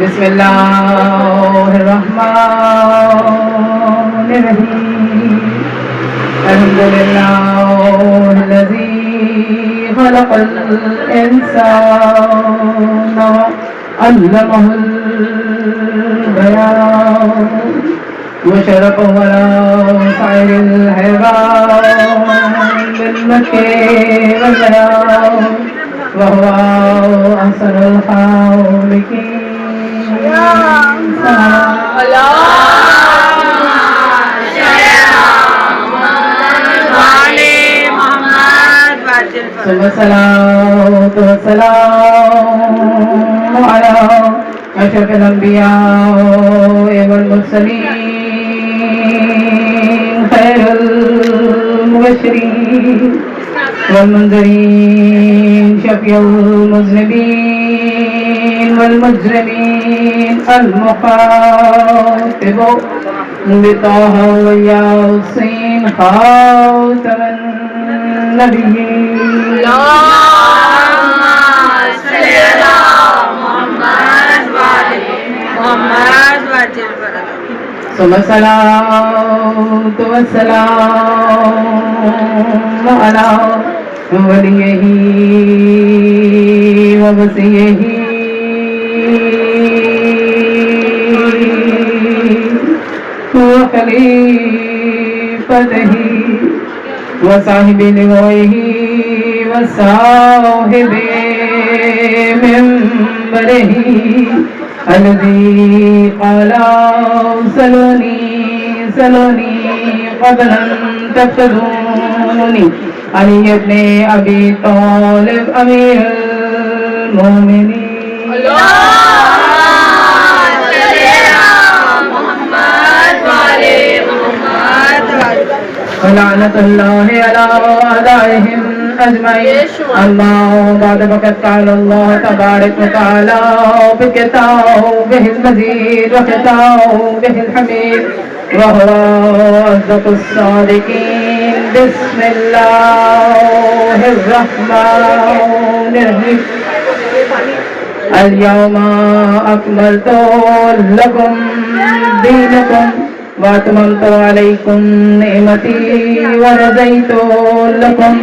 بسم الله الرحمن الرحيم الحمد لله الذي خلق الإنسان وعلمه البيان وشرفه على سائر الحيوان بالمكي والبيان وهو أحسن الخالقين. ثم الصلاة والسلام على أشرف الأنبياء والمرسلين خير المبشرين والمنذرين شفيع المذنبين والمجرمين المخاطب بطه وياسين خاتم النبيين. اللهم صل على محمد وعلى محمد وعجل فرجهم. ثم الصلاة والسلام على وليه ووصيه وخليفته وصاحب لوائه وصاحب منبره الذي قال سلوني قبل أن تفتدوني علي بن أبي طالب أمير المؤمنين. ولعنة الله على أعدائهم أجمعين. أما بعد فقد قال الله تبارك وتعالى بكتابه المجيد وكتابه الحميد وهو أصدق الصادقين. بسم الله الرحمن الرحيم. اليوم أكملت لكم دينكم واتممت عليكم نعمتي ورضيت لكم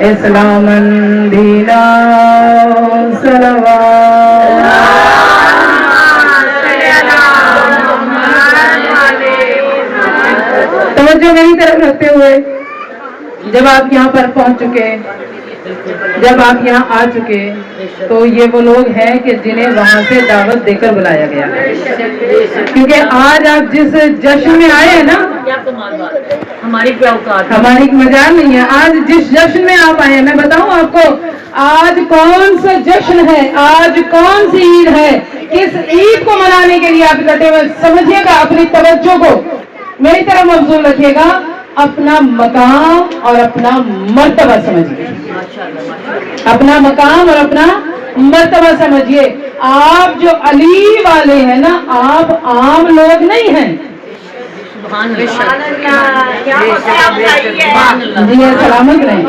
اسلاما دينا. صلوات. توجہ میری طرف رکھتے ہوئے جب آپ یہاں پر پہنچ چکے، جب آپ یہاں آ چکے تو یہ وہ لوگ ہیں کہ جنہیں وہاں سے دعوت دے کر بلایا گیا، کیونکہ آج آپ جس جشن میں آئے ہیں نا، ہماری مجال نہیں ہے، آج جس جشن میں آپ آئے ہیں، میں بتاؤں آپ کو آج کون سا جشن ہے، آج کون سی عید ہے، کس عید کو منانے کے لیے آپ اکٹھے ہوئے. سمجھیے گا، اپنی توجہ کو میری طرف مبذول رکھیے گا، اپنا مقام اور اپنا مرتبہ سمجھیے، اپنا مقام اور اپنا مرتبہ سمجھیے. آپ جو علی والے ہیں نا، آپ عام لوگ نہیں ہیں. جی سلامت رہیں.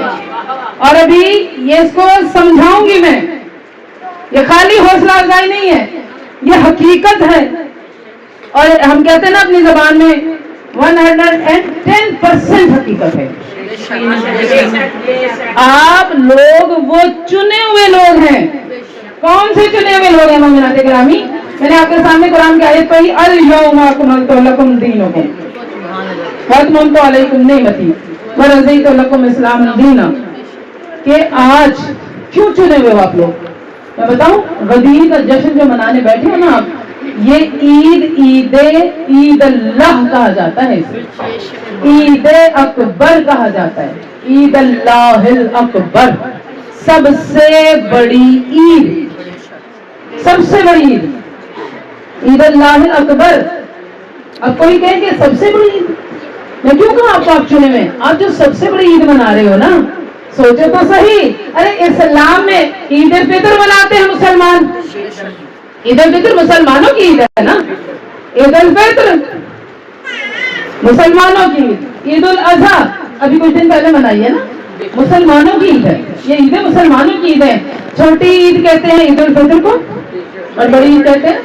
اور ابھی یہ اس کو سمجھاؤں گی میں، یہ خالی حوصلہ افزائی نہیں ہے، یہ حقیقت ہے. اور ہم کہتے ہیں نا اپنی زبان میں 110% حقیقت ہے. آپ لوگ وہ چنے ہوئے لوگ ہیں. کون سے چنے ہوئے لوگ ہیں مومنات گرامی؟ میں نے آپ کے سامنے قرآن کی آیت پڑھی، الیوم اکملت لکم دینکم واتممت علیکم نعمتی ورضیت لکم اسلام دینا. کہ آج کیوں چنے ہوئے ہو آپ لوگ؟ میں بتاؤں، غدیر کا جشن جو منانے بیٹھے ہیں نا آپ، یہ عید اللہ کہا جاتا ہے، عید اکبر کہا جاتا ہے، عید اللہ الاکبر، سب سے بڑی عید، سب سے بڑی عید عید اللہ الاکبر. اب کوئی کہے کہ سب سے بڑی عید، میں کیوں کہا آپ چنے میں؟ آپ جو سب سے بڑی عید منا رہے ہو نا، سوچو تو صحیح. ارے اسلام میں عید الفطر مناتے ہیں مسلمان، عید الفطر مسلمانوں کی عید ہے نا، عید الفطر مسلمانوں کی عید. عید الاضحیٰ ابھی کچھ دن پہلے منائی ہے نا، مسلمانوں کی عید ہے. یہ عید مسلمانوں کی عید ہے. چھوٹی عید کہتے ہیں عید الفطر کو، اور بڑی عید کہتے ہیں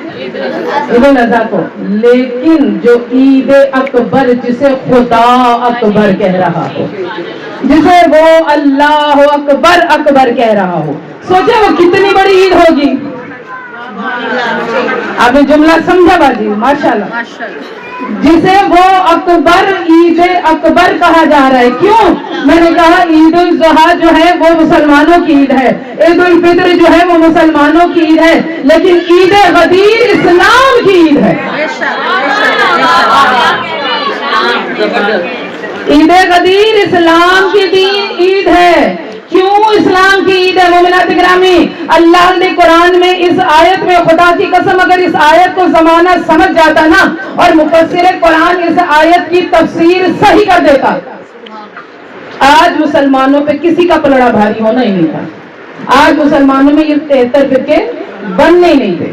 عید الاضحیٰ کو. لیکن جو عید اکبر جسے خدا اکبر کہہ رہا ہو, جسے وہ اللہ اکبر اکبر کہہ رہا ہو, سوچے وہ کتنی بڑی عید ہوگی. آپ نے جملہ سمجھا باجی, ماشاءاللہ. جسے وہ اکبر عید اکبر کہا جا رہا ہے. کیوں؟ میں نے کہا عید الاضحیٰ جو ہے وہ مسلمانوں کی عید ہے, عید الفطر جو ہے وہ مسلمانوں کی عید ہے, لیکن عید غدیر اسلام کی عید ہے. عید غدیر اسلام کی عید ہے. کیوں اسلام کی عید ہے مومنات گرامی؟ اللہ نے قرآن میں اس آیت میں, خدا کی قسم اگر اس آیت کو زمانہ سمجھ جاتا نا اور مفسر قرآن اس آیت کی تفسیر صحیح کر دیتا, آج مسلمانوں پہ کسی کا پلڑا بھاری ہونا ہی نہیں تھا. آج مسلمانوں میں یہ 73 فرقے بننے ہی نہیں تھے.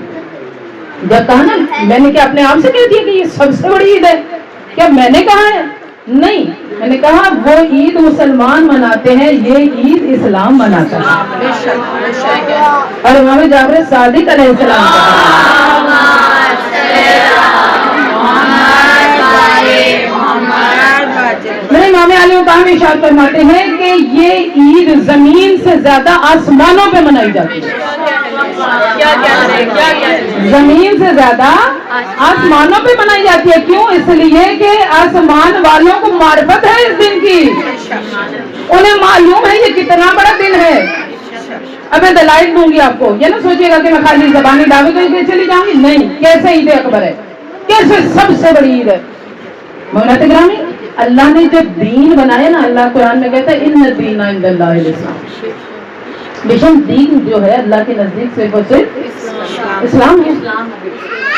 جب کہا نا, میں نے کیا اپنے آپ سے کہہ دیا کہ یہ سب سے بڑی عید ہے؟ کیا میں نے کہا ہے؟ نہیں, میں نے کہا وہ عید مسلمان مناتے ہیں, یہ عید اسلام مناتا ہے. اور امام جعفر صادق علیہ السلام میرے امام علی مقام ارشاد فرماتے ہیں کہ یہ عید زمین سے زیادہ آسمانوں پہ منائی جاتی ہے. زمین سے زیادہ آسمانوں پہ منائی جاتی ہے. کیوں؟ اس لیے کہ آسمان والوں کو معرفت ہے اس دن کی, انہیں معلوم ہے یہ کتنا بڑا دن ہے. اب میں دلائل دوں گی آپ کو, یہ نہ سوچیے گا کہ میں خالی زبانی دعوے کر چلی جاؤں گی. نہیں, کیسے عید اکبر ہے, کیسے سب سے بڑی عید ہے. مولانا گرامی, اللہ نے جو دین بنایا نا, اللہ قرآن میں کہتا ہے ان الدین عند اللہ الاسلام. بے شک دین جو ہے اللہ کے نزدیک صرف اور صرف اسلام ہے.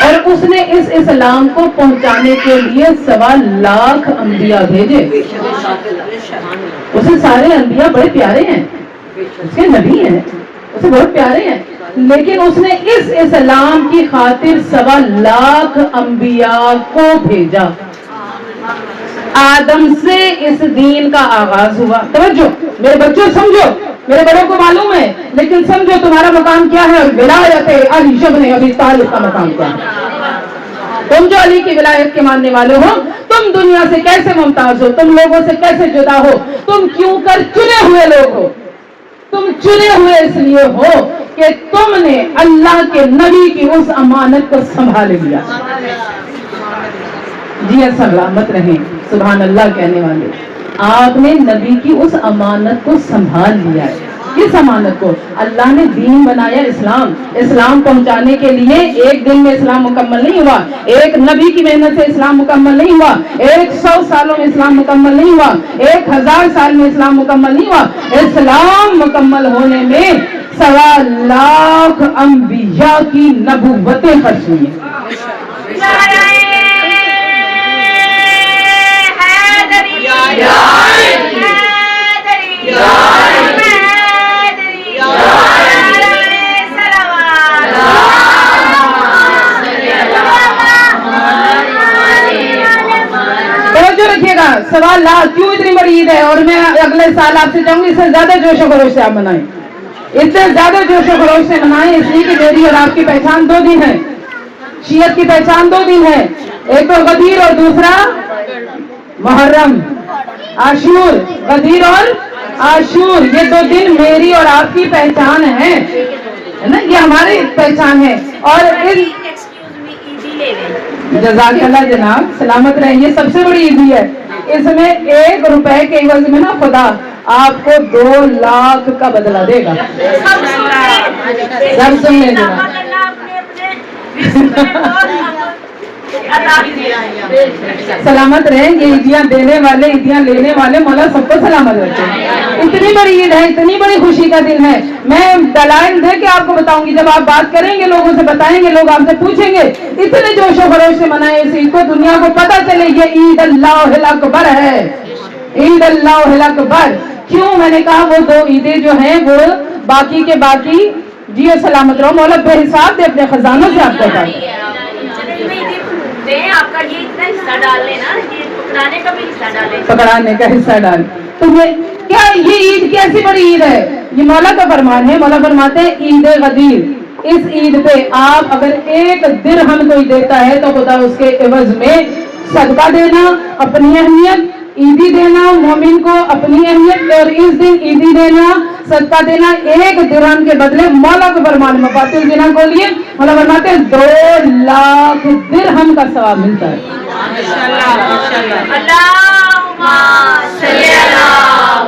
اور اس نے اس اسلام کو پہنچانے کے لیے 1.25 لاکھ انبیاء بھیجے. اسے سارے انبیاء بڑے پیارے ہیں, اس کے نبی ہیں, اسے بہت پیارے ہیں, لیکن اس نے اس اسلام کی خاطر 1.25 لاکھ انبیاء کو بھیجا. آدم سے اس دین کا آغاز ہوا. توجہ میرے بچوں, سمجھو, میرے بڑوں کو معلوم ہے لیکن سمجھو تمہارا مقام کیا ہے اور ولایت علی ابن ابی طالب کا مقام کیا ہے. تم جو علی کی ولایت کے ماننے والے ہو, تم دنیا سے کیسے ممتاز ہو, تم لوگوں سے کیسے جدا ہو, تم کیوں کر چنے ہوئے لوگ ہو. تم چنے ہوئے اس لیے ہو کہ تم نے اللہ کے نبی کی اس امانت کو سنبھال لیا. جی سلامت رہیں, سبحان اللہ کہنے والے. آپ نے نبی کی اس امانت کو سنبھال لیا ہے. کس امانت کو؟ اللہ نے دین بنایا اسلام. اسلام پہنچانے کے لیے ایک دن میں اسلام مکمل نہیں ہوا, ایک نبی کی محنت سے اسلام مکمل نہیں ہوا, 100 سالوں میں اسلام مکمل نہیں ہوا, 1000 سال میں اسلام مکمل نہیں ہوا. اسلام مکمل ہونے میں 1.25 لاکھ انبیاء کی نبوتیں خرچ ہوئی ہیں. رکھیے گا 1.25 لاکھ کیوں اتنی بڑی عید ہے. اور میں اگلے سال آپ سے چاہوں گی اس سے زیادہ جوش و خروش سے آپ منائیں, اس سے زیادہ جوش و خروش سے منائیں, اس لیے کہ میری اور آپ کی پہچان 2 دن ہے. شیعت کی پہچان 2 دن ہے, ایک تو غدیر اور دوسرا محرم. عاشور, غدیر اور عاشور, یہ 2 دن میری اور آپ کی پہچان ہے نا, یہ ہماری پہچان ہے. اور جزاک اللہ جناب, سلامت رہیں. یہ سب سے بڑی عیدی ہے. اس میں 1 روپے کے عوض میں نا خدا آپ کو 2 لاکھ کا بدلہ دے گا. سب سن لیں سلامت رہیں. یہ عیدیاں دینے والے, عیدیاں لینے والے, مولا سب کو سلامت رکھیں. اتنی بڑی عید ہے, اتنی بڑی خوشی کا دن ہے. میں دلائل دے کے آپ کو بتاؤں گی, جب آپ بات کریں گے, لوگوں سے بتائیں گے, لوگ آپ سے پوچھیں گے, اتنے جوش و خروش سے منائے اس عید کو, دنیا کو پتا چلے یہ عید اللہ اکبر ہے. عید اللہ اکبر. کیوں میں نے کہا وہ 2 عیدیں جو ہیں وہ باقی کے باقی. جی سلامت رہو, مولا بے حساب دے اپنے خزانوں سے آپ کو بتائیں. آپ کا یہ اتنا حصہ ڈال لینا, یہ پکڑانے کا بھی حصہ ڈالے, پکڑانے کا حصہ ڈال. تو کیا یہ عید کیسی بڑی عید ہے؟ یہ مولا کا فرمان ہے. مولا فرماتے ہیں عید غدیر, اس عید پہ آپ اگر 1 درہم کوئی دیتا ہے تو خدا اس کے عوض میں صدقہ دینا، اپنی اہمیت، عیدی دینا مومن کو اپنی اہمیت، اور اس دن عیدی دینا، صدقہ دینا 1 درہم کے بدلے مولا کو فرمان مفاتیح الجنان کھولیے، مولا فرماتے ہیں 2 لاکھ درہم کا ثواب ملتا ہے۔ اللہم صلی علی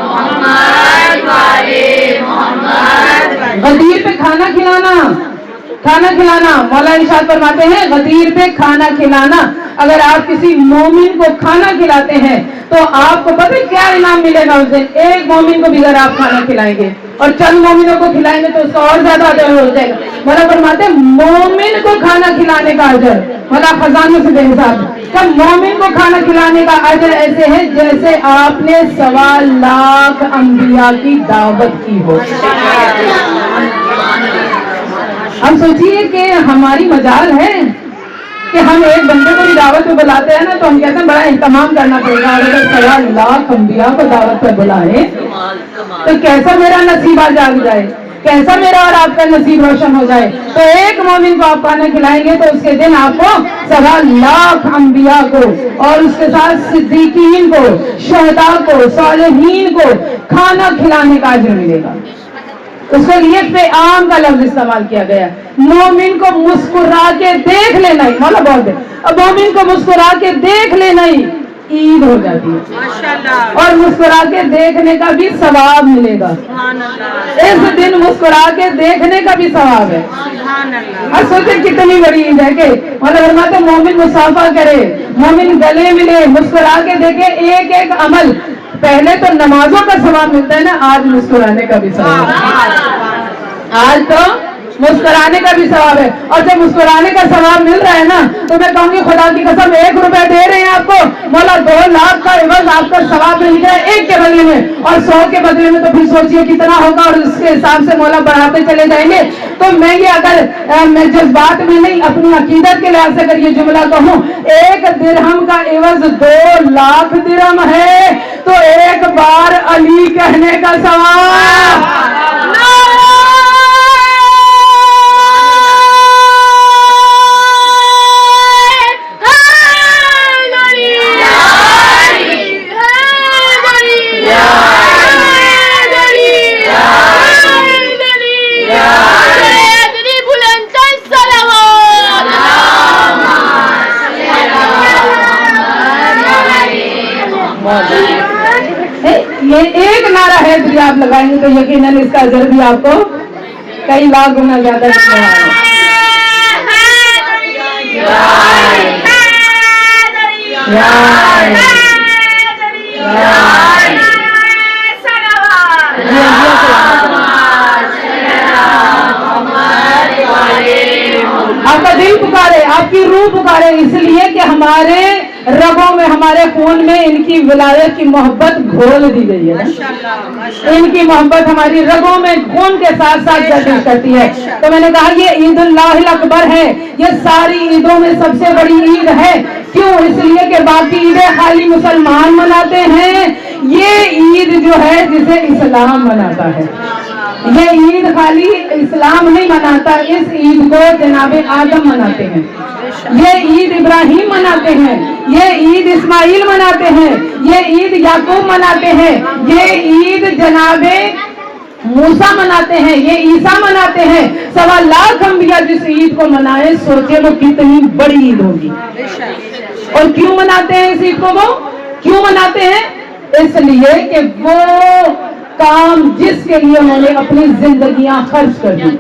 محمد وعلی محمد۔ غدیر پہ کھانا کھلانا مولا ارشاد فرماتے ہیں غدیر پہ کھانا کھلانا، اگر آپ کسی مومن کو کھانا کھلاتے ہیں تو آپ کو پتہ کیا انعام ملے گا اس دن؟ 1 مومن کو بھی اگر آپ کھانا کھلائیں گے اور چند مومنوں کو کھلائیں گے تو اس کا اور زیادہ اجر ہو جائے گا۔ مولا فرماتے ہیں مومن کو کھانا کھلانے کا اجر مولا خزانے سے بے حساب ہے۔ کہ مومن کو کھانا کھلانے کا اجر ایسے ہے جیسے آپ نے 1.25 لاکھ انبیاء کی دعوت کی ہو۔ ہم سوچیے کہ ہماری مجال ہے کہ ہم ایک بندے کو بھی دعوت پہ بلاتے ہیں نا تو ہم کہتے ہیں بڑا اہتمام کرنا پڑے گا، اور اگر 1.25 لاکھ انبیاء کو دعوت پہ بلائے تو کیسا میرا نصیب آ جاگ جائے، کیسا میرا اور آپ کا نصیب روشن ہو جائے۔ تو 1 مومن کو آپ کھانا کھلائیں گے تو اس کے دن آپ کو 1.25 لاکھ انبیاء کو اور اس کے ساتھ صدیقین کو، شہداء کو، صالحین کو کھانا کھلانے کا اجر ملے گا۔ اس کو نیت پہ عام کا لفظ استعمال کیا گیا۔ مومن کو مسکرا کے دیکھ لینا ہی مولا بہت ہے، اب مومن کو مسکرا کے دیکھ لینا ہی عید ہو جاتی ہے، اور مسکرا کے دیکھنے کا بھی ثواب ملے گا۔ اس دن مسکرا کے دیکھنے کا بھی ثواب ہے۔ اور سوچے کتنی بڑی عید ہے کہ مولا فرماتے ہیں مومن مصافحہ کرے، مومن گلے ملے، مسکرا کے دیکھے، ایک عمل۔ پہلے تو نمازوں کا ثواب ملتا ہے نا، آج مسکرانے کا بھی ثواب ہے۔ آج تو مسکرانے کا بھی ثواب ہے، اور جب مسکرانے کا ثواب مل رہا ہے نا تو میں کہوں گی خدا کی قسم 1 روپے دے رہے ہیں آپ کو، مولا 2 لاکھ کا عوض آپ کا ثواب مل گیا 1 کے بدلے میں، اور 100 کے بدلے میں تو پھر سوچئے کتنا ہوگا، اور اس کے حساب سے مولا بڑھاتے چلے جائیں گے۔ تو میں یہ اگر میں جذبات میں نہیں اپنی عقیدت کے لحاظ سے اگر یہ جملہ کہوں 1 درہم کا عوض 2 لاکھ درہم ہے تو 1 بار علی کہنے کا ثواب۔ یہ 1 نعرہ حیدری آپ لگائیں گے تو یقیناً اس کا اجر بھی آپ کو کئی لاکھ گنا زیادہ ملنے والا ہے۔ آپ کا دل پکارے، آپ کی روح پکارے، اس لیے کہ ہمارے رگوں میں، ہمارے خون میں ان کی ولایت کی محبت گھول دی گئی ہے۔ ان کی محبت ہماری رگوں میں خون کے ساتھ ساتھ گردش کرتی ہے۔ تو میں نے کہا یہ عید اللہ الاکبر ہے، یہ ساری عیدوں میں سب سے بڑی عید ہے۔ کیوں؟ اس لیے کہ باقی عیدیں خالی مسلمان مناتے ہیں، یہ عید جو ہے جسے اسلام مناتا ہے، یہ عید خالی اسلام نہیں مناتا، اس عید کو جناب آدم مناتے ہیں، یہ عید ابراہیم مناتے ہیں، یہ عید اسماعیل مناتے ہیں، یہ عید یعقوب مناتے ہیں، یہ عید جناب موسیٰ مناتے ہیں، یہ عیسیٰ مناتے ہیں۔ 1.25 لاکھ انبیاء جس عید کو منائے، سوچے وہ کتنی بڑی عید ہوگی۔ اور کیوں مناتے ہیں اس عید کو؟ وہ کیوں مناتے ہیں؟ اس لیے کہ وہ کام جس کے لیے انہوں نے اپنی زندگیاں خرچ کر دی،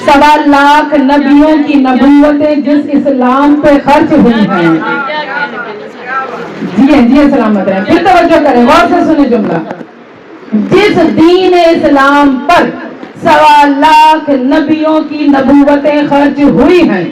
1.25 لاکھ نبیوں کی نبوتیں جس اسلام پہ خرچ ہوئی ہیں۔ جی سلامت رہے، پھر توجہ کریں، غور سے سنیں جملہ۔ جس دین اسلام پر 1.25 لاکھ نبیوں کی نبوتیں خرچ ہوئی ہیں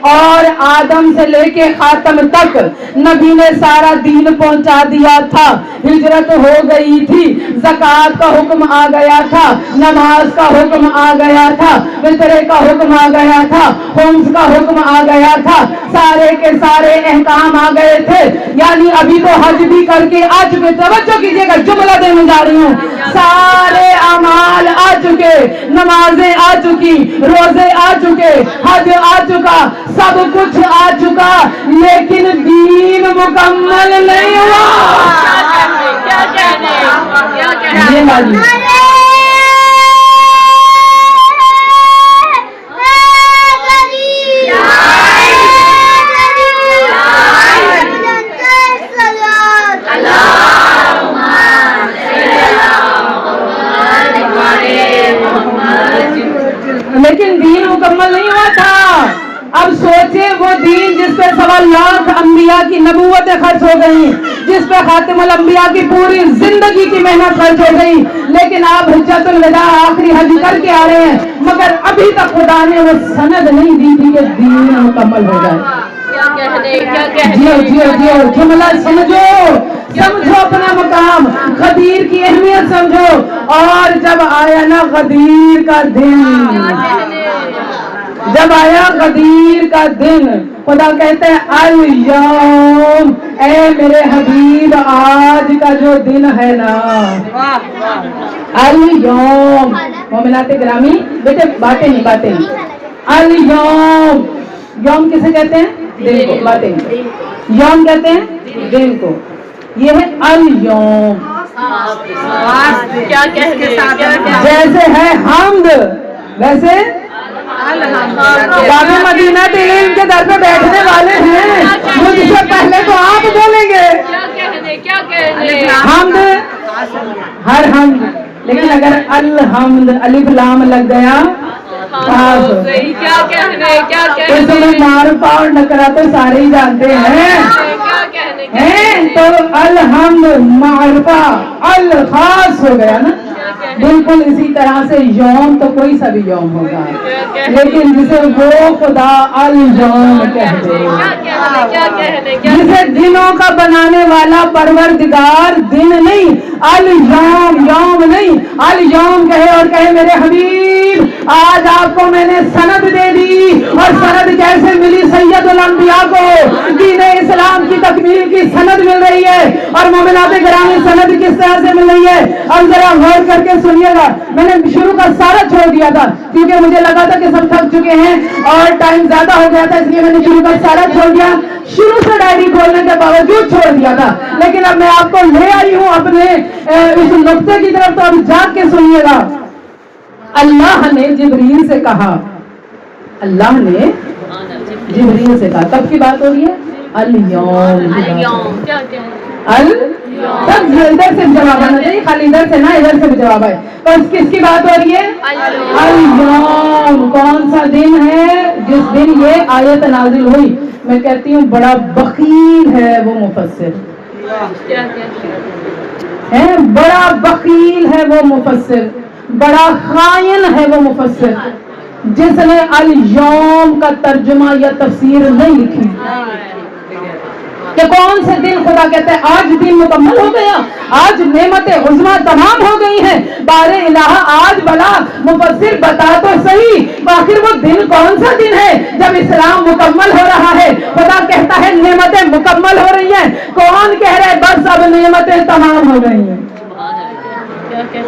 اور آدم سے لے کے خاتم تک نبی نے سارا دین پہنچا دیا تھا. ہجرت ہو گئی تھی, زکوٰۃ کا حکم آ گیا تھا, نماز کا حکم آ گیا تھا, فطرے کا حکم آ گیا تھا, خمس کا حکم آ گیا تھا, سارے کے سارے احکام آ گئے تھے. یعنی ابھی تو حج بھی کر کے آ چکے, توجہ کیجیے گا جملہ دینے جا رہی ہوں, سارے اعمال آ چکے, نمازیں آ چکی, روزے آ چکے, حج آ چکا, سب کچھ آ چکا, لیکن دین مکمل نہیں ہوا. کیا کہنے یہ بات لیکن دین مکمل نہیں ہوا تھا. اب سوچے وہ دین جس پہ 1.25 لاکھ انبیاء کی نبوتیں خرچ ہو گئی, جس پہ خاتم الانبیاء کی پوری زندگی کی محنت خرچ ہو گئی, لیکن آپ حجت الوداع آخری حج کر کے آ رہے ہیں, مگر ابھی تک خدا نے وہ سند نہیں دی تھی کہ دین مکمل ہو جائے. جیو جملہ سمجھو اپنا مقام, غدیر کی اہمیت سمجھو. اور جب آیا نا غدیر کا دن, جب آیا غدیر کا دن, خدا کہتے ہیں الیوم, اے میرے حبیب آج کا جو دن ہے نا, الیوم. مومنات گرامی بیٹے باتیں نہیں, الیوم. یوم کسے کہتے ہیں؟ دن کو. باتیں یوم کہتے ہیں دن کو. یہ ہے الیوم. جیسے ہے حمد ویسے باب مدینہ علم کے در پہ بیٹھنے والے ہیں, مجھ سے پہلے تو آپ بولیں گے حمد, ہر حمد. لیکن اگر الحمد الف لام لگ گیا اس میں معرفہ اور نکرہ تو سارے ہی جانتے ہیں, تو الحمد معرفہ الخاص ہو گیا نا. بالکل اسی طرح سے یوم تو کوئی سا بھی یوم ہوگا, لیکن جسے وہ خدا الیوم کہتے ہیں, جسے دنوں کا بنانے والا پروردگار دن نہیں, الیوم یوم نہیں, الیوم کہے اور کہے میرے حبیب آج آپ کو میں نے سند دے دی. اور سند کیسے ملی؟ سید الانبیاء کو دین اسلام کی تکمیل کی سند مل رہی ہے. اور مومنات گرامی سند کس طرح سے مل رہی ہے؟ اب ذرا غور کر کے سنیے گا. میں نے شروع کا سارا چھوڑ دیا تھا کیونکہ مجھے لگا تھا کہ سب تھک چکے ہیں اور ٹائم زیادہ ہو گیا تھا, اس لیے میں نے شروع کا سارا چھوڑ دیا. شروع سے ڈائری کھولنے کے باوجود چھوڑ دیا تھا, لیکن اب میں آپ کو لے آئی ہوں اپنے اس نقطے کی طرف, تو اب جاگ کے سنیے گا. اللہ نے جبریل سے کہا, اللہ نے جبریل سے کہا, کب کی بات ہو رہی ہے؟ الیوم. ادھر سے جواب آنا چاہیے, خالی ادھر سے نہ, ادھر سے بھی جواب آئے. تو کس کی بات ہو رہی ہے؟ الیوم. کون سا دن ہے جس دن یہ آیت نازل ہوئی؟ میں کہتی ہوں بڑا بخیل ہے وہ مفسر, بڑا بخیل ہے وہ مفسر, بڑا خائن ہے وہ مفسر جس نے الیوم کا ترجمہ یا تفسیر نہیں لکھی. کہ کون سے دن خدا کہتا ہے آج دن مکمل ہو گیا, آج نعمت عظمیٰ تمام ہو گئی ہیں. بار الہ آج بلا مفسر بتا تو صحیح آخر وہ دن کون سا دن ہے جب اسلام مکمل ہو رہا ہے؟ خدا کہتا ہے نعمتیں مکمل ہو رہی ہیں. کون کہہ رہے بس اب نعمتیں تمام ہو گئی ہیں؟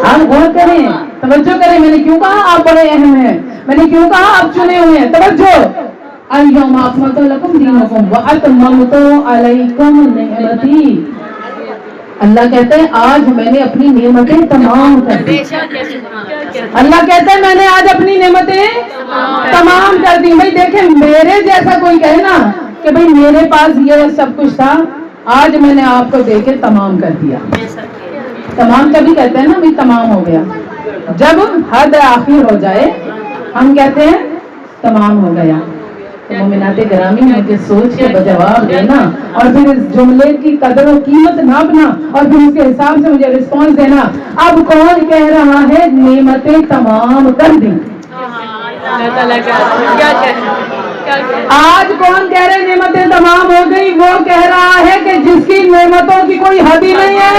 آپ غور کریں, توجہ کریں. میں نے کیوں کہا آپ بڑے اہم ہیں, میں نے کیوں کہا آپ چنے ہوئے ہیں. توجہ. اليوم اکملت لکم دینکم واتممت علیکم نعمتی. اللہ کہتے ہیں آج میں نے اپنی نعمتیں تمام کر دی. اللہ کہتے ہیں میں نے آج اپنی نعمتیں تمام کر دی. بھائی دیکھیں میرے جیسا کوئی کہے نا کہ بھائی میرے پاس یہ سب کچھ تھا, آج میں نے آپ کو دے کے تمام کر دیا. تمام کبھی کہتے ہیں نا بھی تمام ہو گیا, جب حد آخر ہو جائے ہم کہتے ہیں تمام ہو گیا. مومنات گرامی مجھے سوچ کے جواب دینا اور پھر اس جملے کی قدر و قیمت ناپنا اور پھر اس کے حساب سے مجھے رسپانس دینا. اب کون کہہ رہا ہے نعمتیں تمام کر دیں؟ آج तमाम हो गई, वो कह रहा है कि जिसकी नेमतों की कोई हद ही नहीं है,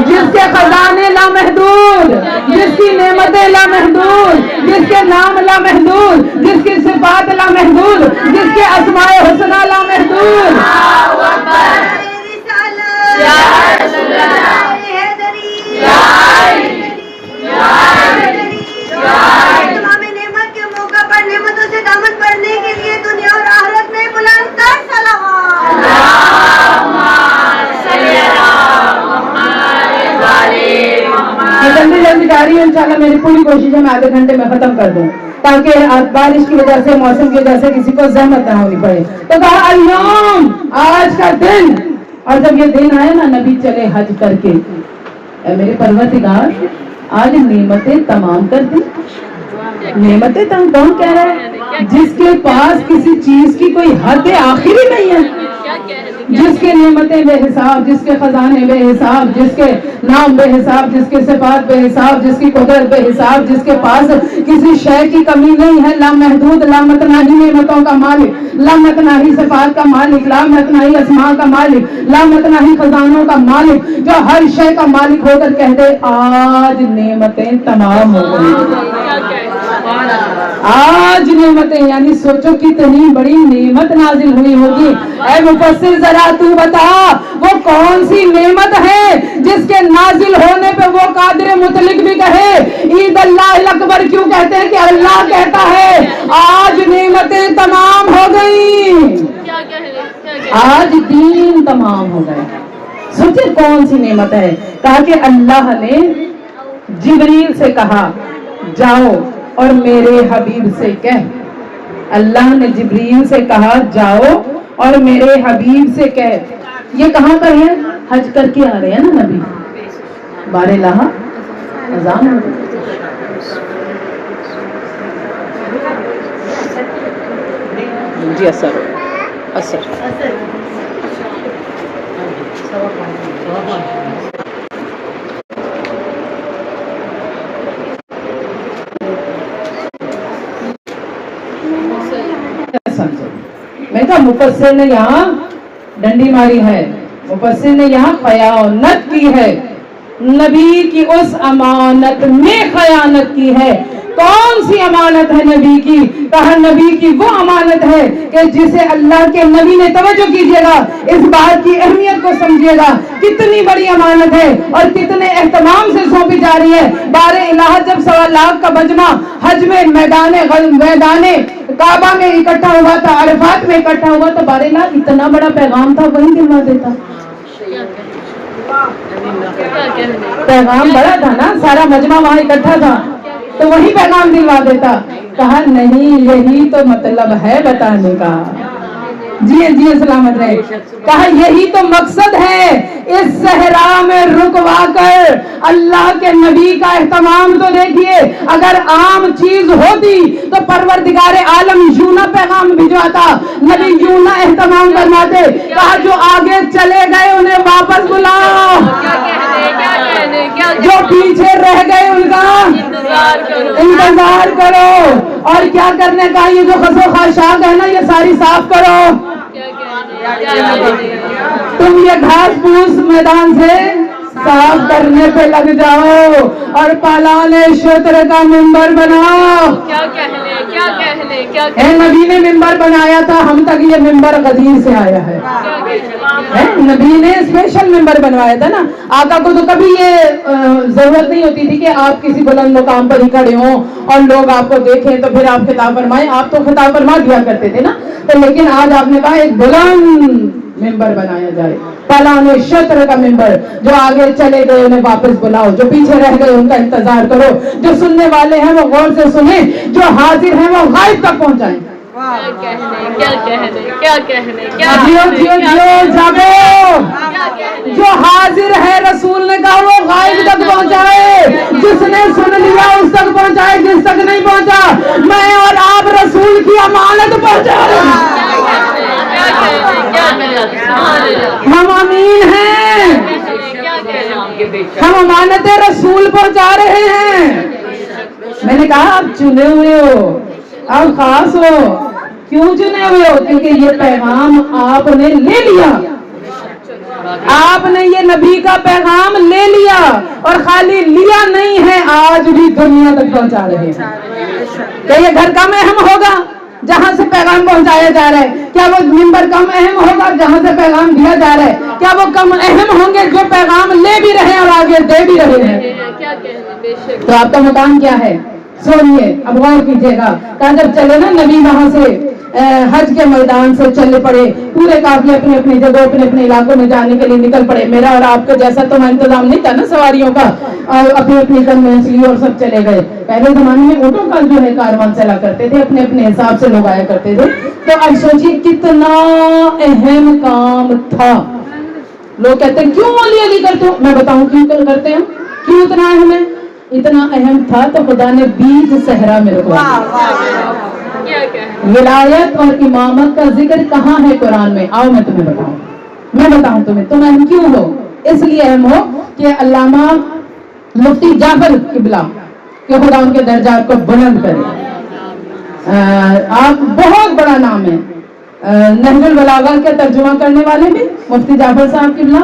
जिसके खजाने लामहदूद, जिसकी नेमतें लामहदूद, जिसके नाम लामहदूद, जिसकी सिफात लामहदूद, जिसके अस्माए हुस्ना लामहदूद। नेमतों से दामन बढ़ने के लिए दुनिया और आखिरत में बुलंद कर सलावत। जल्दी जल्दी जा रही हूँ, इंशाल्लाह मेरी पूरी कोशिश है मैं आधे घंटे में खत्म कर दूँ, ताकि बारिश की वजह से, मौसम की वजह से किसी को जहमत ना होनी पड़े। तो कहा अल-यौम, आज का दिन। और जब ये दिन आया ना, नबी चले हज करके, मेरे परवरदिगार आज नेमतें तमाम कर दी। नेमतें तमाम कौन कह रहा है? जिसके पास किसी चीज की कोई हद आखिरी नहीं है, जिसके नेमतें बेहिसाब, जिसके खजाने बेहिसाब, जिसके नाम बेहिसाब, जिसके सिफात बेहिसाब, जिसकी कुदरत बेहिसाब, जिसके पास किसी शय की कमी नहीं है, लामहदूद, लामतनाही नेमतों का मालिक, लामतनाही सिफात का मालिक, लामतनाही अस्मा का मालिक, लामतनाही खजानों का मालिक, जो हर शय का मालिक होकर कहते आज नेमतें तमाम हो गई। आज नेमतें, यानी सोचो कितनी बड़ी नेमत नाजिल हुई होगी। ऐ मुफस्सिर जरा तू बता, वो कौन सी नेमत है जिसके नाजिल होने पे वो कादिर मुतलिक भी कहे ईद अल्लाह अकबर। क्यों कहते हैं कि अल्लाह कहता है आज नेमतें तमाम हो गई, आज दीन तमाम हो गए। सोचिए कौन सी नेमत है। कहा कि अल्लाह ने जिब्रील से कहा जाओ और मेरे हबीब से कह, अल्लाह ने जिब्रील से कहा जाओ और मेरे हबीब से कह। ये कहाँ पर है? हज करके आ रहे हैं ना नबी, बारे लहा अजान हो गई। जी असर असर मैं कहा मुफस्सिर ने यहाँ डंडी मारी है, मुफस्सिर ने यहाँ खयानत की है, नबी की उस अमानत में खयानत की है। कौन सी अमानत है नबी की? कहा नबी की वो अमानत है कि जिसे अल्लाह के नबी ने, तवज्जो कीजिएगा, इस बात की अहमियत को समझिएगा, कितनी बड़ी अमानत है और कितने एहतमाम से सौंपी जा रही है। बारे इलाहा जब 1.25 लाख का बजमा हज में मैदाने काबा में इकट्ठा हुआ था, अरफात में इकट्ठा हुआ, तो बारे इलाहा इतना बड़ा पैगाम था, वही दिलवा देता। पैगाम बड़ा था ना, सारा मजमा वहां इकट्ठा था, तो वही पैगाम दिलवा देता। कहा नहीं, यही तो मतलब है बताने का। जी सलामत रहे। कहा यही तो मकसद है, इस सहरा में रुकवा कर अल्लाह के नबी का एहतमाम तो देखिए। अगर आम चीज होती तो परवरदिगार आलम यूं ना पैगाम भिजवाता, नबी यूं ना एहतमाम फरमाते। कहा जो आगे चले गए उन्हें वापस बुलाओ, जो पीछे रह गए उनका इंतजार करो। और क्या करने का? ये जो खसो खाशाक है ना, ये सारी साफ करो। तुम ये घास फूस मैदान से साफ करने पे लग जाओ और पालाने क्षेत्र का मिंबर बनाओ। क्या नबी ने मिंबर बनाया था, हम तक ये मिंबर गदीर से आया है। नबी ने स्पेशल मिंबर बनवाया था ना। आका को तो कभी ये जरूरत नहीं होती थी कि आप किसी बुलंद मुकाम पर ही खड़े हों और लोग आपको देखें तो फिर आप खिताब फरमाएं। आप तो खिताब फरमा दिया करते थे ना। तो लेकिन आज आपने कहा एक बुलंद मिंबर बनाया जाए, फलाने क्षेत्र का मिंबर। जो आगे चले गए उन्हें वापस बुलाओ, जो पीछे रह गए उनका इंतजार करो, जो सुनने वाले हैं वो गौर से सुने, जो हाजिर हैं वो गायब तक पहुंचाएं। जियो जागो। जो हाजिर है रसूल ने कहा वो गायब तक पहुंचाए, जिसने सुन लिया उस तक पहुंचाए, जिस तक नहीं पहुंचा मैं और आप रसूल की अमानत पहुंचाए। हम अमीन हैं, हम अमानत रसूल पहुंचा रहे हैं। मैंने कहा आप चुने हुए हो, आप खास हो, क्यों चुने हुए हो? क्योंकि ये पैगाम आपने ले लिया, आपने ये नबी का पैगाम ले लिया, और खाली लिया नहीं है, आज भी दुनिया तक पहुंचा रहे हैं। क्या ये घर कम अहम होगा जहां से पैगाम पहुंचाया जा रहा है? क्या वो मिंबर कम अहम होगा जहां से पैगाम दिया जा रहा है? क्या वो कम अहम होंगे जो पैगाम ले भी रहे हैं और आगे दे भी रहे हैं? तो आपका मुकाम क्या है? सुनिए, अब गौर कीजिएगा। कहा जब चले ना नबी वहां से हज के मैदान से चले पड़े, पूरे काफिले अपनी अपनी जगह अपने अपने इलाकों में जाने के लिए निकल पड़े। मेरा और आपका जैसा तो इंतजाम नहीं था ना सवारियों का, अपनी अपनी कन्वेंस ली और सब चले गए। पहले जमाने में ऊँटों का जो है कारवां चला करते थे, अपने अपने हिसाब से लोग आया करते थे। तो अब सोचिए कितना अहम काम था। लोग कहते हैं क्यों अली अली करते हो? मैं बताऊं क्यों करते हैं, क्यों इतना अहम है। इतना अहम था तो खुदा ने बीज सहरा में रखवाया। विलायत और इमामत का जिक्र कहाँ है कुरान में? आओ मैं तुम्हें बताऊं, मैं बताऊं तुम्हें तुम अहम क्यों हो। इसलिए अहम हो कि अल्लामा मुफ्ती जाफर किबला कि खुदा उनके दर्जात को बुलंद करे। आप बहुत बड़ा नाम है, नहजुल बलागा का तर्जुमा करने वाले भी मुफ्ती जाफर साहब किबला।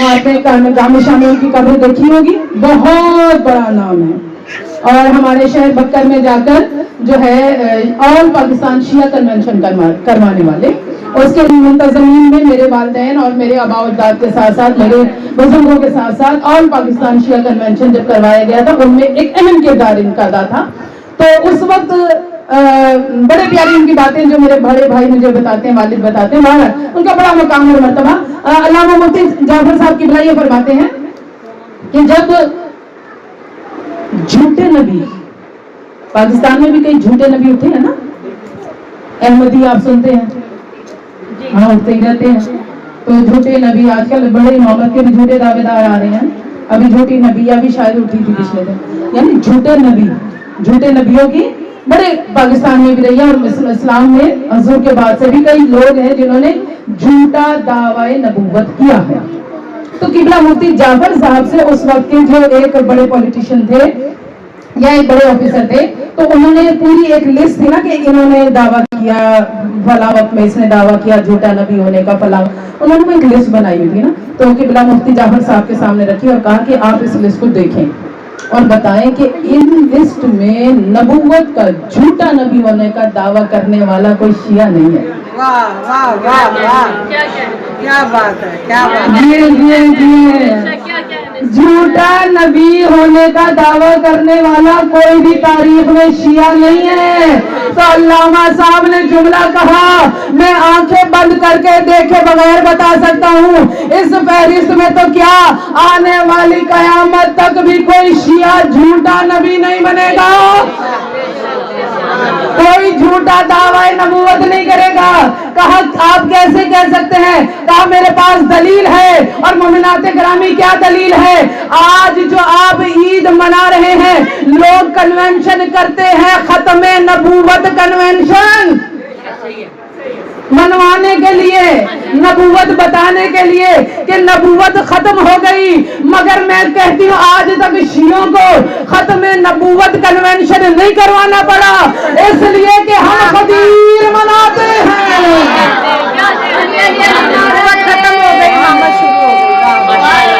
आपने जामे शामिल की कब्र देखी होगी, बहुत बड़ा नाम है। और हमारे शहर बक्कर में जाकर जो है ऑल पाकिस्तान शिया कन्वेंशन करवाने वाले, उसके मुंतजमीन में मेरे वालिदैन और मेरे आबा अजदाद के साथ साथ मेरे बुजुर्गों के साथ साथ ऑल पाकिस्तान शिया कन्वेंशन जब करवाया गया था, उनमें एक अहम किरदार इनका अदा था। तो उस वक्त बड़े प्यारी उनकी बातें जो मेरे बड़े भाई मुझे बताते हैं, वालिद बताते हैं, उनका बड़ा मकाम और मर्तबा। अल्लामा मुफ्ती जाफर साहब किबला ये फरमाते हैं कि जब झूठे नबी, पाकिस्तान में भी कई झूठे नबी उठे हैं ना, अहमदी आप सुनते हैं, हाँ उठते ही रहते हैं। तो झूठे नबी आजकल बड़े इमामत के भी झूठे दावेदार आ रहे हैं। अभी झूठी नबिया भी शायद उठी थी पिछले दिन, यानी झूठे नबी, झूठे नबियों की बड़े पाकिस्तान में भी रही है। और इस्लाम में हजूर के बाद से भी कई लोग हैं जिन्होंने झूठा दावाए नबूवत किया है। तो किबला मुफ्ती जाफर साहब से उस वक्त के जो एक बड़े पॉलिटिशियन थे या एक बड़े ऑफिसर थे, तो उन्होंने पूरी एक लिस्ट थी ना कि इन्होंने दावा किया, फला वक्त में इसने दावा किया झूठा नबी होने का, फला, उन्होंने एक लिस्ट बनाई हुई थी ना। तो किबला मुफ्ती जाफर साहब के सामने रखी और कहा कि आप इस लिस्ट को देखें और बताएं कि इन लिस्ट में नबूवत का, झूठा नबी होने का दावा करने वाला कोई शिया नहीं है। वाह वाह वाह वाह, क्या बात है, क्या बात है। झूठा नबी होने का दावा करने वाला कोई भी तारीख में शिया नहीं है। तो अल्लामा साहब ने जुमला कहा, मैं आंखें बंद करके देखे बगैर बता सकता हूँ, इस फहरिस्त में तो क्या आने वाली कयामत तक भी कोई शिया झूठा नबी नहीं बनेगा, कोई झूठा दावा नबूवत नहीं करेगा। कहा आप कैसे कह सकते हैं? कहा मेरे पास दलील है। और मोमिनाते ग्रामी क्या दलील है? आज जो आप ईद मना रहे हैं, लोग कन्वेंशन करते हैं, खत्मे नबूवत कन्वेंशन मनवाने के लिए, नबूवत बताने के लिए कि नबूवत खत्म हो गई। मगर मैं कहती हूँ आज तक शियों को खत्म नबूवत कन्वेंशन नहीं करवाना पड़ा, इसलिए कि हम खदीर मनाते हैं। खत्म हो गई, मोहम्मद शुरू हो गई।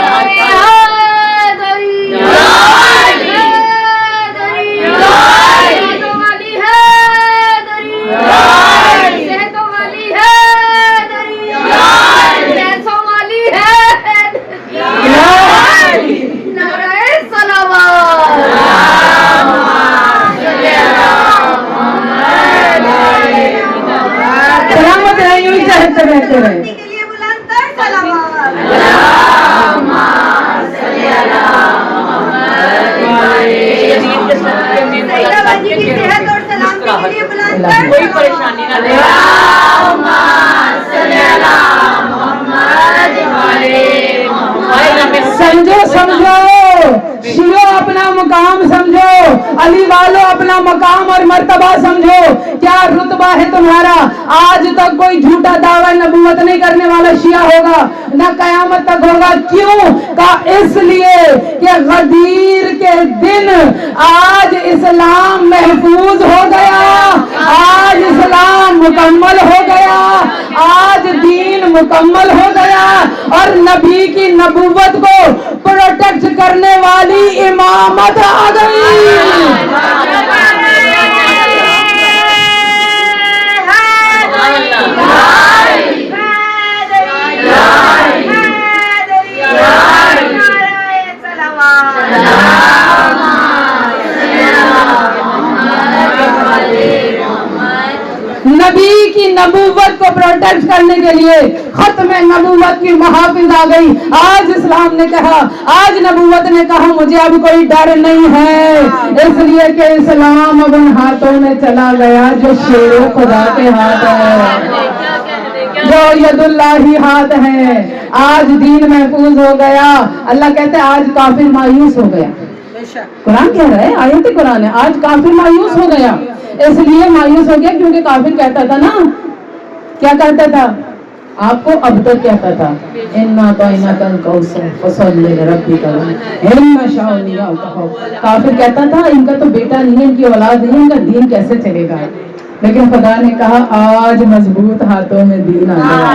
के लिए बुलंद सलावत। की सेहत और सलामती के लिए बुलंद कोई परेशानी ना ले। समझो समझो, शियो अपना मकाम समझो, अली वालों अपना मकाम और मर्तबा समझो, क्या रुतबा है तुम्हारा। आज तक कोई झूठा दावा नबूवत नहीं करने वाला शिया होगा, ना कयामत तक होगा। क्यों? का इसलिए कि गदीर के दिन आज इस्लाम महफूज हो गया, आज इस्लाम मुकम्मल हो गया, आज दीन मुकम्मल हो गया और नबी की नबूवत को प्रोटेक्ट करने वाली इमामत आ गई। नबी की नबूवत को प्रोटेक्ट करने के लिए खत्म नबूवत की महाफिज आ गई। आज इस्लाम ने कहा, आज नबूवत ने कहा मुझे अब कोई डर नहीं है, इसलिए कि इस्लाम अब उन हाथों में चला गया जो शेर खुदा के हाथ है, जो यदुल्लाही हाथ है। आज दीन महफूज हो गया। अल्लाह कहते हैं आज काफिर मायूस हो गया। कुरान कह रहा है, आयत कुरान है, आज काफिर मायूस हो गया। इसलिए मायूस हो गया क्योंकि काफिर कहता था ना, क्या कहता था? आपको अब तक कहता था इन्ना तो इन्ना कल कौसर फसल्ली लिरब्बिका हिम्मा शाउनिया कहो। काफिर कहता था इनका तो बेटा नहीं है, इनकी औलाद नहीं है, इनका दीन कैसे चलेगा। लेकिन खुदा ने कहा आज मजबूत हाथों में दीन आ गया,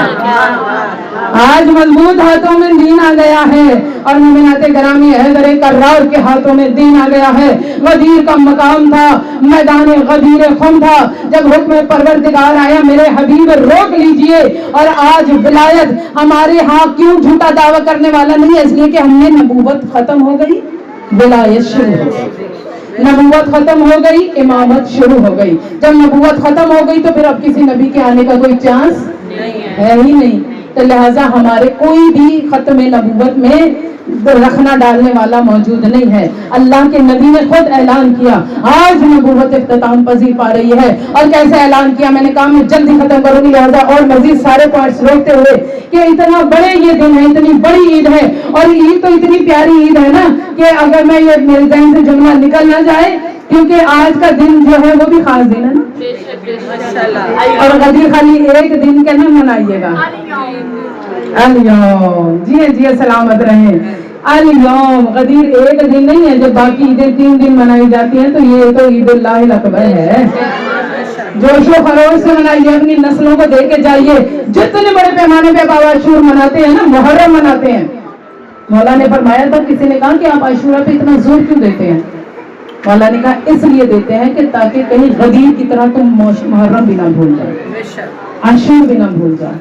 आज मजबूत हाथों में दीन आ गया है। और मोमिनाते ग्रामी हैदर कर्रार के हाथों में दीन आ गया है। गदीर का मकाम था, मैदान गदीर खुम था। जब हुक्म परवरदिगार आया मेरे हबीब रोक लीजिए, और आज विलायत हमारे यहाँ क्यों झूठा दावा करने वाला नहीं है, इसलिए कि हमने नबूवत खत्म हो गई, विलायत शुरू हो गई। नबूवत खत्म हो गई, इमामत शुरू हो गई। जब नबूवत खत्म हो गई तो फिर अब किसी नबी के आने का कोई चांस है ही नहीं। तो लिहाजा हमारे कोई भी खत्म नबूवत में रखना डालने वाला मौजूद नहीं है। अल्लाह के नबी ने खुद ऐलान किया आज नबूवत इख्तिताम पजीर पा रही है। और कैसे ऐलान किया, मैंने कहा मैं जल्दी खत्म करूंगी, लिहाजा और मजीद सारे पॉइंट्स रोकते हुए कि इतना बड़े ये दिन है, इतनी बड़ी ईद है, और ईद तो इतनी प्यारी ईद है ना कि अगर मैं ये मेरे ज़हन से जुमला निकल ना जाए, क्योंकि आज का दिन जो है वो भी खास दिन है ना। और गदीर खाली एक दिन के ना मनाइएगा, जी सलामत रहे। अल-यौम गदीर एक दिन नहीं है, जब बाकी ईदें 3 दिन मनाई जाती हैं तो ये तो ईद-उल-लाहिल अकबर है। जोशो खरोश से मनाइए, अपनी नस्लों को दे के जाइए। जितने बड़े पैमाने पे आप आशूर मनाते हैं ना, मुहर्रम मनाते हैं, मौला ने फरमाया था, किसी ने कहा कि आप आशूरा पे इतना जोर क्यों देते हैं? मौला ने कहा इसलिए देते हैं कि ताकि कहीं गदीर की तरह तुम मुहर्रम भी ना भूल जाए, आशूर भी ना भूल जाए।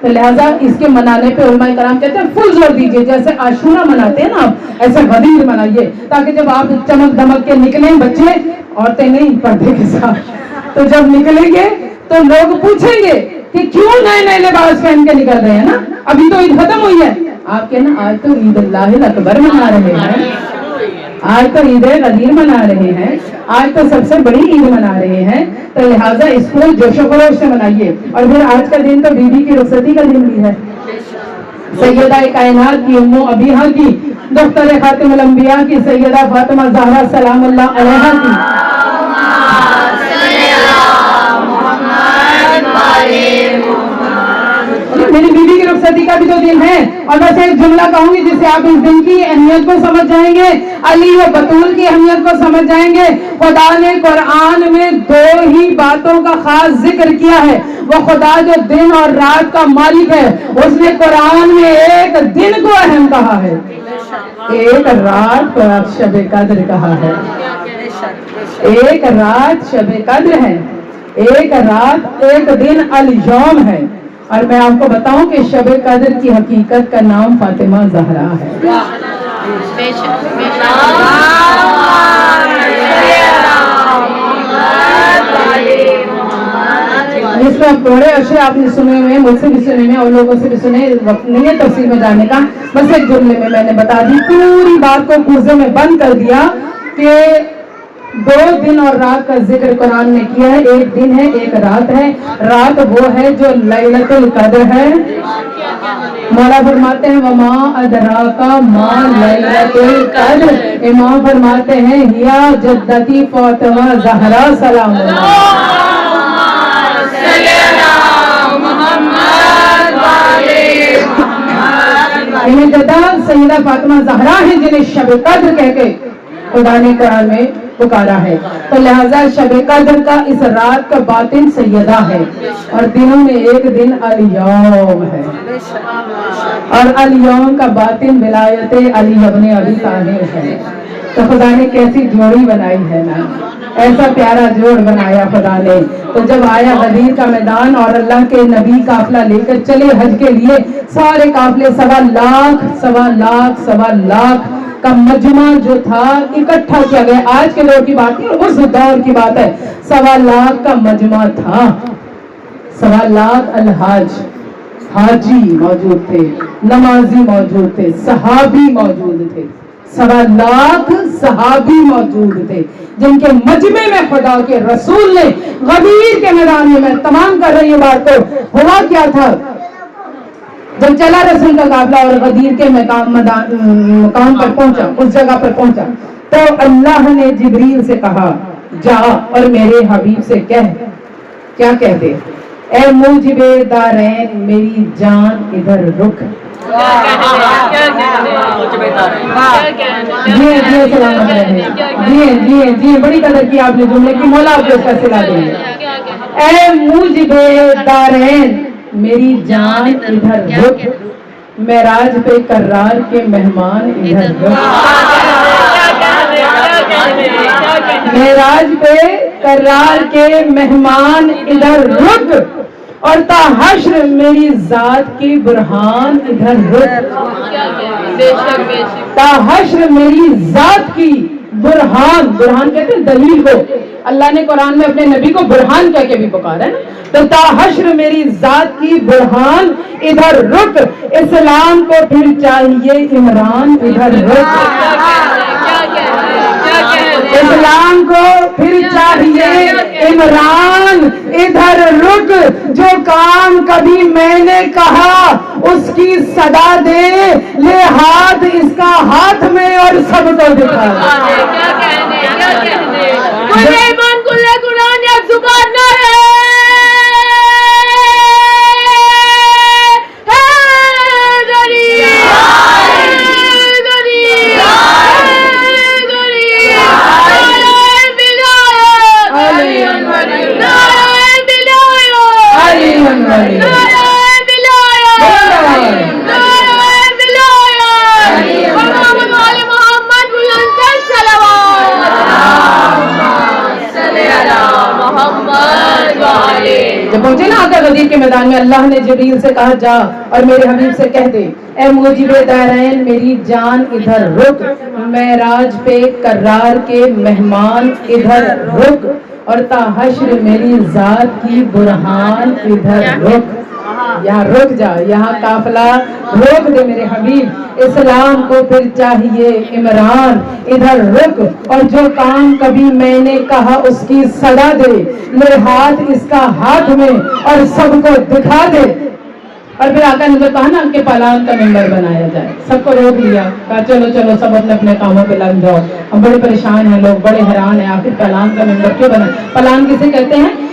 तो लिहाजा इसके मनाने पे उलमाए कराम कहते हैं फुल जोर दीजिए। जैसे आशूरा मनाते हैं ना आप, ऐसे गदीर मनाइए, ताकि जब आप चमक दमक के निकले, बच्चे औरतें नहीं पर्दे के साथ, तो जब निकलेंगे तो लोग पूछेंगे कि क्यों नए नए लिबास पहन के निकल रहे हैं ना, अभी तो ईद खत्म हुई है। आप कहना आज तो ईद-उल-लाहिल अकबर मना रहे हैं, आज तो ईद गदीर मना रहे हैं, आज तो सबसे बड़ी ईद मना रहे हैं। तो लिहाजा इसको जोशो खरोश से मनाइए। और फिर आज का दिन तो बीबी की रुखसती का दिन भी है, सैयदा कायनात की उम्मो अबीहा की, दफ्तर खातिमुल अंबिया की सैयदा फातिमा ज़हरा सलामुल्लाह अलैहा की। मेरी बीवी की रुखसती का भी तो दिन है। और बस एक जुमला कहूंगी जिससे आप इस दिन की अहमियत को समझ जाएंगे, अली व बतूल की अहमियत को समझ जाएंगे। खुदा ने कुरान में 2 ही बातों का खास जिक्र किया है। वो खुदा जो दिन और रात का मालिक है, उसने कुरान में एक दिन को अहम कहा है, एक रात को शब कद्र कहा है। एक रात शब कद्र है, एक रात एक दिन अल-यौम है। और मैं आपको बताऊं कि शब कद्र की हकीकत का नाम फातिमा ज़हरा है। जिसमें बड़े अशरे आपने सुने हुए, मुझसे भी सुने हुए, और लोगों से भी सुने, वक्त नहीं है तफसील में जाने का। बस एक जुमले में मैंने बता दी, पूरी बात को कूजे में बंद कर दिया कि 2 दिन और रात का जिक्र कुरान ने किया है। एक दिन है, एक रात है। रात वो है जो लैलतुल कद्र है। मौला फरमाते हैं वमा अदराका मा लैलतुल कद्र। इमाम फरमाते हैं हिया जद्दती फातिमा ज़हरा सलामुल्लाह। इन्हें जद्दा सैयदा फातिमा ज़हरा है जिन्हें शब कद्र कह के खुदा ने कुरान में पुकारा है। तो लिहाजा शब कद्र का इस रात का बातिन सैयदा है और दिनों में एक दिन अल-यौम है और अल-यौम का बातिन विलायत अली इब्न अबी तालिब है। तो खुदा ने कैसी जोड़ी बनाई है ना, ऐसा प्यारा जोड़ बनाया खुदा ने। तो जब आया गदीर का मैदान और अल्लाह के नबी काफिला लेकर चले हज के लिए, सारे काफिले 1.25 लाख का मजमा जो था इकट्ठा किया गया। आज के दौर की बात नहीं, उस दौर की बात है। 1.25 लाख का मजमा था। 1.25 लाख अलहाज हाजी मौजूद थे, नमाजी मौजूद थे, सहाबी मौजूद थे। 1.25 लाख सहाबी मौजूद थे जिनके मजमे में खुदा के रसूल ने गदीर के मैदान में, मैं तमाम कर रही हूँ बात को, हुआ क्या था जब चला रसूल का काफिला और गदीर के मकाम पर पहुंचा, उस जगह पर पहुंचा, तो अल्लाह ने जिब्रील से कहा जा और मेरे हबीब से कह, क्या कहते, ए मुजिबे दारैन मेरी जान इधर रुक। जी बड़ी कदर की आपने जुमले की, मौला आपको इसका सिला देंगे। ए मुजिबे दारैन मेरी जान इधर रुक, मेराज पे कर्रार के मेहमान इधर रुक। मेराज पे कर्रार के मेहमान इधर रुक और ताहश्र मेरी जात की बुरहान इधर रुक। ताहश्र मेरी जात की बुरहान, बुरहान कहते हैं दलील को, अल्लाह ने कुरान में अपने नबी को बुरहान कह के भी पुकारा है ना। तो ताहश्र मेरी जात की बुरहान इधर रुक, इस्लाम को फिर चाहिए इमरान इधर रुक। इस्लाम को फिर चाहिए इमरान इधर रुक, जो काम कभी मैंने कहा उसकी सदा दे, ले हाथ इसका हाथ में और सबको दिखा। कुरान या जुबान ना है, जब पहुंचे ना आका गदीर के मैदान में, अल्लाह ने जिब्रील से कहा जा और मेरे हबीब से कह दे, ए मुजिबे दारैन मेरी जान इधर रुक, मेराज पे कर्रार के मेहमान इधर रुक और ताहश्र मेरी जात की बुरहान इधर रुक। यहाँ रुक जा, यहाँ काफिला रोक दे मेरे हबीब, इस्लाम को फिर चाहिए इमरान इधर रुक और जो काम कभी मैंने कहा उसकी सदा दे, ले हाथ इसका हाथ में और सबको दिखा दे। और फिर आका ने तो कहा ना कि पलान का मेंबर बनाया जाए, सबको रोक लिया, कहा चलो चलो सब अपने अपने कामों पे लग जाओ। हम बड़े परेशान हैं, लोग बड़े हैरान हैं, आखिर पलान का मेंबर क्यों बना। पलान किसे कहते हैं?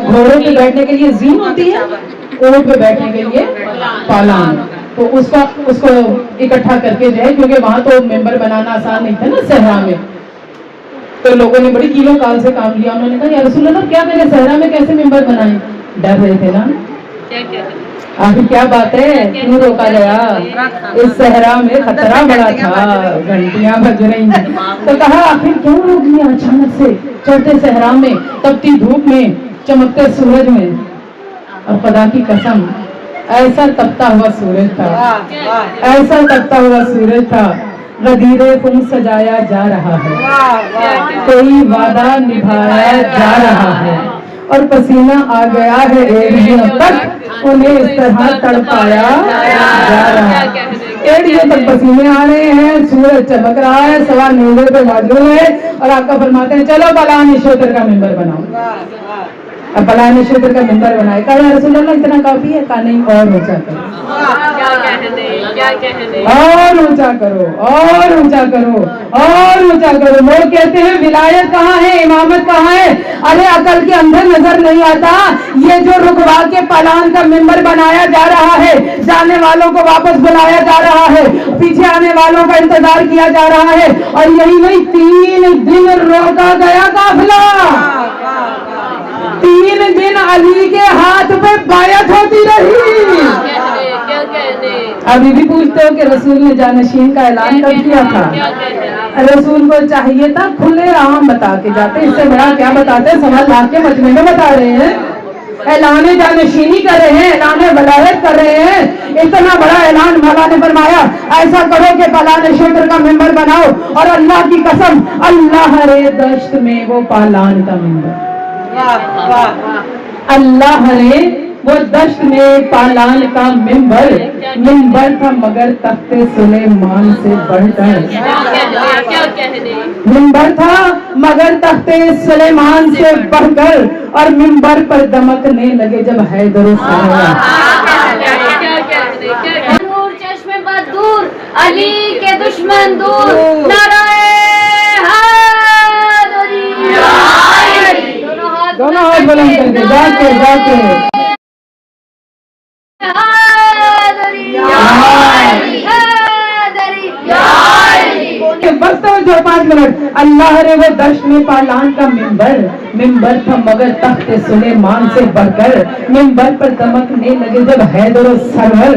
घोड़ों पे बैठने के लिए जीन होती है, ऊंट पे बैठने के लिए पालान। तो उसको इकट्ठा करके जो है, क्योंकि वहां तो मेंबर बनाना आसान नहीं था ना सहरा में, तो लोगों ने बड़ी कीलों काल से काम लिया। उन्होंने कहा या रसूल अल्लाह क्या करें, सहरा में कैसे मेंबर बनाएं, डर रहे थे ना। आखिर क्या बात है, क्यों रोका गया? इस सहरा में खतरा बड़ा था, घंटियां बज रही थी। तो कहा आखिर क्यों रोक लिया अचानक से, चढ़ते सहरा में, तपती धूप में, चमकते सूरज में। और खुदा की कसम ऐसा तपता हुआ सूरज था, ऐसा तपता हुआ सूरज था, गदीरे खुद सजाया जा रहा है, कोई वादा निभाया जा रहा है और पसीना आ गया है एड़ियों तक, उन्हें इस तरह तड़पाया जा रहा है। एड़ियों तक पसीने आ रहे हैं, सूरज चमक रहा है, सवा नीले पे मौजूद है और आपका फरमाते हैं चलो बलान इशोतर का मेंबर बनाओ। अब फलाने क्षेत्र का मिंबर बनाए, कहा रसूल अल्लाह इतना काफी है? कहा नहीं, और ऊंचा करो, क्या कहने, क्या कहने। और ऊंचा करो, और ऊंचा करो, और ऊंचा करो। लोग कहते हैं विलायत कहाँ है, इमामत कहाँ है? अरे अकल के अंदर नजर नहीं आता? ये जो रुकवा के पलान का मिंबर बनाया जा रहा है, जाने वालों को वापस बुलाया जा रहा है, पीछे आने वालों का इंतजार किया जा रहा है, और यही नहीं 3 दिन रोका गया काफिला, 3 दिन अली के हाथ पे बायत होती रही। क्या कहने। अभी भी पूछते हो कि रसूल ने जानशीन का ऐलान कब किया था? रसूल को चाहिए था खुले आम बता के जाते, इससे बड़ा क्या बताते? 1.25 लाख के मजमे में बता रहे हैं, ऐलान जानशीनी कर रहे हैं, ऐलान वलायत कर रहे हैं। इतना बड़ा ऐलान मौला ने फरमाया ऐसा करो कि फलाने क्षेत्र का मेंबर बनाओ, और अल्लाह की कसम अल्लाह रे दश्त में वो पालान का मेंबर, अल्लाह रे वो दश्त में पालान का मिंबर था, मगर तख्ते सुलेमान से बढ़कर, क्या कहने। मिंबर था मगर तख्ते सुलेमान से बढ़कर, और मिंबर पर दमकने लगे जब हैदर नूर चश्मे पर दूर, अली के दुश्मन दूर, नाराए हैदरी। दोनों हाथ बुलंद करके जाके जाके बस तो जो 5 मिनट। अल्लाह रे वो दश्त में पालान का मिंबर था, मगर तख्ते सुलेमान से बढ़कर, मिंबर पर दमकने लगे जब हैदर सरवर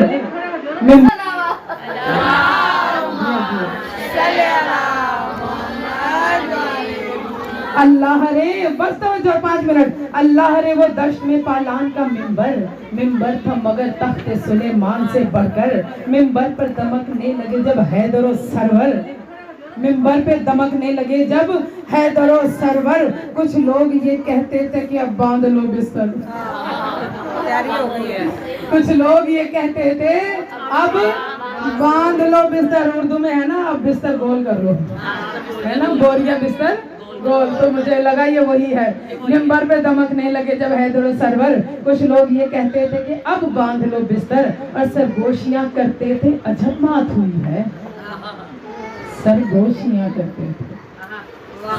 अल्लाह रे बस तो जो 5 मिनट। अल्लाह रे वो दश्त में पालान का मिंबर था, मगर तख्ते सुलेमान से बढ़कर, मिंबर पर दमकने लगे जब हैदर सरवर, मिंबर पे दमकने लगे जब हैदर सरवर। कुछ लोग ये कहते थे कि अब बांध लो बिस्तर, कुछ लोग ये कहते थे अब बांध लो बिस्तर, उर्दू में है ना, अब बिस्तर गोल कर लो, है ना, बोरिया बिस्तर गोल। तो मुझे लगा ये वही है। मिंबर पे दमकने लगे जब हैदर सरवर, कुछ लोग ये कहते थे कि अब बांध लो बिस्तर, और सरगोशियां करते थे अजब बात हुई है, सरगोशियां करते थे,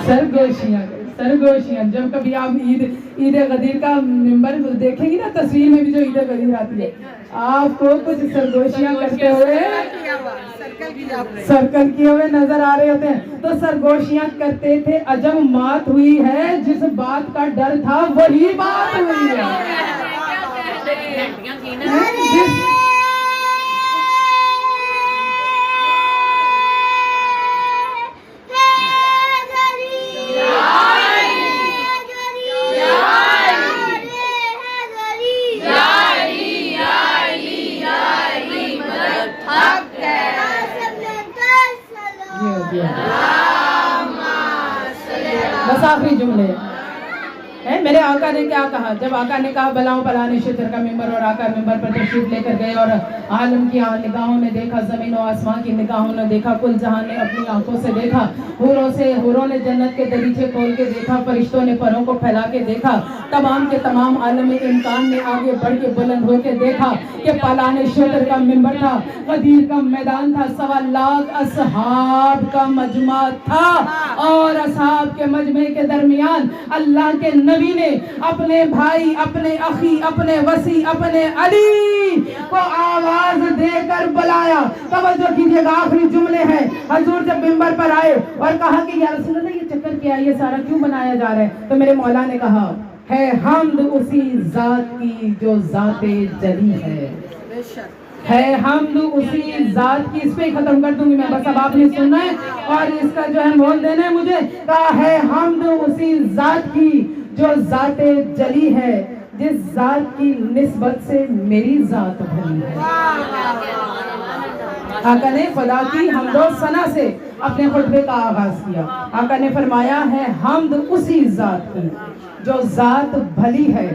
सरगोशियां। जब कभी आप ईद गदीर का मिंबर देखेंगी ना, तस्वीर में भी जो ईद गदीर आती है, आपको कुछ सरगोशियां करते हुए सर्कल किए हुए नजर आ रहे होते हैं। तो सरगोशियां करते थे, अजब बात हुई है, जिस बात का डर था वही बात हुई है। बस आखिरी जुमले है। मेरे आका ने क्या कहा? जब आका ने कहा बलाओ फलाने क्षेत्र का मिंबर, और आका मिंबर पर तशरीफ लेकर गए, और आलम की निगाहों ने देखा, जमीन और आसमान की निगाहों ने देखा, कुल जहां ने अपनी आंखों से देखा, हूरों ने जन्नत के दरीचे खोल के देखा, फरिश्तों ने परों को फैला के देखा, तमाम के तमाम आलम इम्कान ने आगे बढ़ के बुलंद होकर देखा कि फलाने क्षेत्र का मिंबर था, गदीर का मैदान था, 1.25 लाख असहाब का मजमा था, और असहाब के मजमे के दरमियान अल्लाह के नबी ने अपने भाई, अपने अखी, अपने वसी, अपने अली को आवाज देकर बुलाया। तवज्जो कीजिएगा, आखिरी जुमले हैं। हजूर जब मिंबर पर आए और कहा कि या रसूल अल्लाह, ये चक्कर क्या है, ये सारा क्यों बनाया जा रहा है? तो मेरे मौला ने कहा है हमद उसी जात की जो जाते जली है हमद उसी जात की। इस पे ही खत्म कर दूंगी मैं, बस अब आपने सुनना है और इसका जो है मोल देना है मुझे। कहा है हमद उसी जात की जो जाते जली है, जिस जात की निस्बत से मेरी जात भली है। आका ने खुदा की हमदो सना से अपने खुतबे का आगाज किया। आका ने फरमाया है हमद उसी जात की जो जात भली है,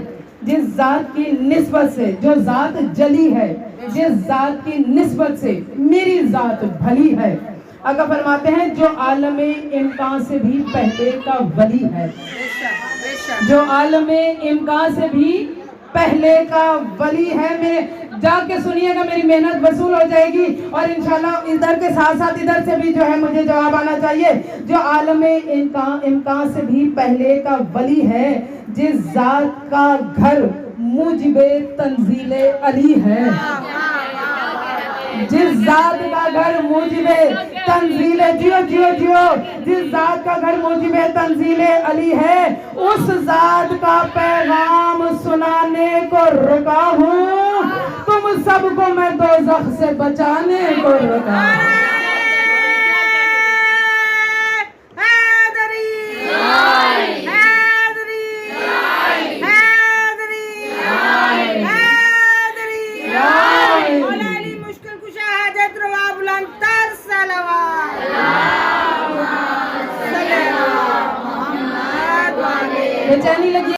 जिस जात की निस्बत से, जो जात जली है, जिस जात की निस्बत से मेरी जात भली है। आका फरमाते हैं जो आलम इम्कान से भी पहले का वली है, جو عالم امکان سے بھی پہلے کا ولی ہے. میرے جا کے سنیے گا, میری محنت وصول ہو جائے گی, اور انشاءاللہ ادھر کے ساتھ ساتھ ادھر سے بھی جو ہے مجھے جواب آنا چاہیے. جو عالم امکان سے بھی پہلے کا ولی ہے, جس ذات کا گھر موجب تنزیل علی ہے, جس ذات کا گھر موجب تنزیل جس ذات کا گھر موجب تنزیل علی ہے, اس ذات کا پیغام سنانے کو رکا ہوں, تم سب کو میں دوزخ سے بچانے کو رکا ہوں. بے چینی لگی